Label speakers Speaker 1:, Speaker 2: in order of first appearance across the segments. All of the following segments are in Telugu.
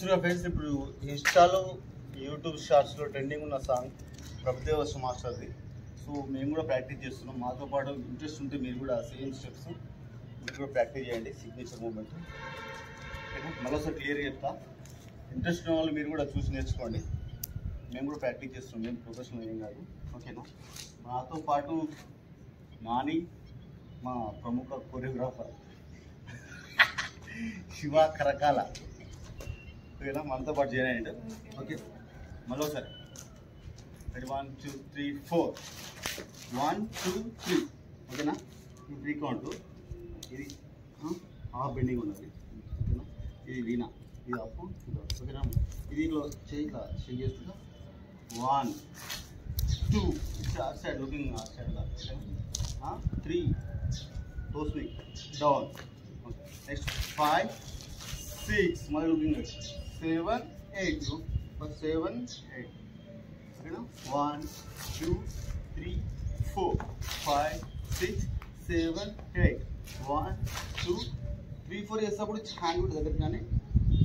Speaker 1: చూస్తున్న ఫ్రెండ్స్, ఇప్పుడు ఇన్స్టాలో యూట్యూబ్ షార్ట్స్లో ట్రెండింగ్ ఉన్న సాంగ్ ప్రభుదేవ మాస్టర్ది. సో మేము కూడా ప్రాక్టీస్ చేస్తున్నాం. మాతో పాటు ఇంట్రెస్ట్ ఉంటే మీరు కూడా సేమ్ స్టెప్స్ మీరు కూడా ప్రాక్టీస్ చేయండి. సిగ్నేచర్ మూమెంట్ మరోసారి క్లియర్గా చెప్తా. ఇంట్రెస్ట్ ఉన్న వాళ్ళు మీరు కూడా చూసి నేర్చుకోండి. మేము కూడా ప్రాక్టీస్ చేస్తున్నాం. మేము ప్రొఫెషనల్ ఏం కాదు. ఓకేనా? మాతో పాటు నాని, మా ప్రముఖ కొరియోగ్రాఫర్ శివ కరకాల, ఓకేనా? మనతో పాటు చేయండి. ఓకే, మరోసారి 1 2 3 4 1 2 3. ఓకేనా? ఈ త్రీ కౌంట్. ఇది హాఫ్ బెండింగ్ ఉన్నది. ఓకేనా? ఇది వీణా, ఇది అప్పు, ఓకేనా? ఇది ఇట్లా ఇట్లా షేక్ చేస్తుందా. 1 2 at side looking at side. 3 toes me down. Next 5 6 మళ్ళీ లుకింగ్ 7 8. 7 8. ఓకేనా? 1 2 3 4 5 6 7 8. 1 2 3 4 చేసేటప్పుడు హ్యాండ్ కూడా దగ్గర కానీ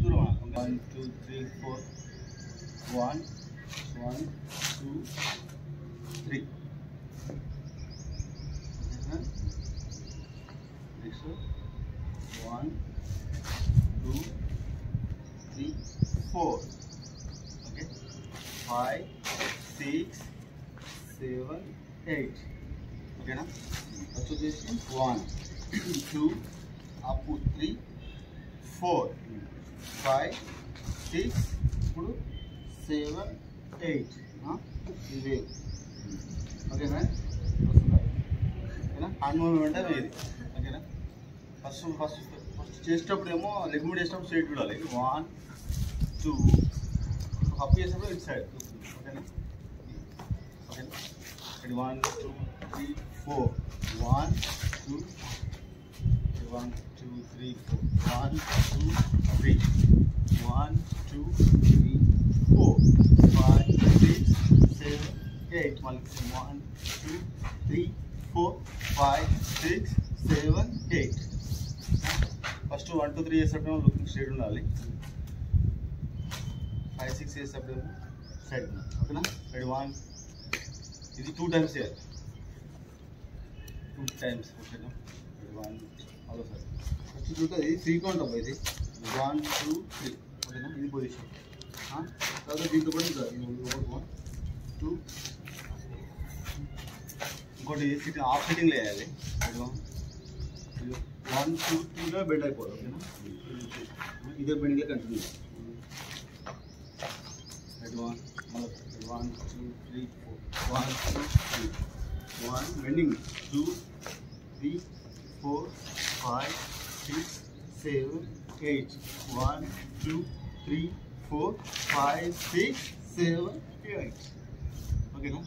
Speaker 1: దూరం. 1 2 3 4 1 1 2 3. నెక్స్ట్ 1 2 3 4. ఓకే, 5 6 7 8. ఓకేనా? వచ్చేసి 1 2 అప్ 3 4 5 6 ఇప్పుడు 7 8. ఇదే. ఓకేనా? ఓకేనా? హ్యాండ్ మూవ్మెంట్ అంటే ఇది. ఓకేనా? ఫస్ట్ చేసేటప్పుడేమో లెగ్ మూవ్ చేసేటప్పుడు స్ట్రైట్ చూడాలి. 1 2 హప్ చేసేటప్పుడు ఇటు సైడ్. ఓకేనా? ఓకేనా? 1 2 3 4 1 2 1 2 3 4 1 2 3 1 2 3 4 5 6 7 8. మళ్ళీ 1 2 3 4 5 6 7 8. ఫస్ట్ 1 2 3 చేసేటప్పుడు లుకింగ్ స్ట్రైట్ ఉండాలి. 5 6 చేసేటప్పుడు సైడ్ ఉండాలి. ఓకేనా? 1 ఇది 2 టైమ్స్ చేయాలి. 2 టైమ్స్. ఓకేనా? 1 అలా సార్ ఫస్ట్ చూస్తుంది. ఇది 3 కౌంట్ అబ్బా. ఇది 1 2 3. ఓకేనా? ఇది పొజిషన్. తర్వాత దీంతో కూడా 1 2. ఇంకోటి హాఫ్ సిట్టింగ్ వేయాలి. 1 2 3లో బెండ్ అయిపోవాలి. ఓకేనా? ఇదే బెండింగ్లో కంటిన్యూ. 1 2 3 4 1 2 3 1 bending 2 3 4 5 6 7 8. 1 2 3 4 5 6 7 8. ఓకేనా?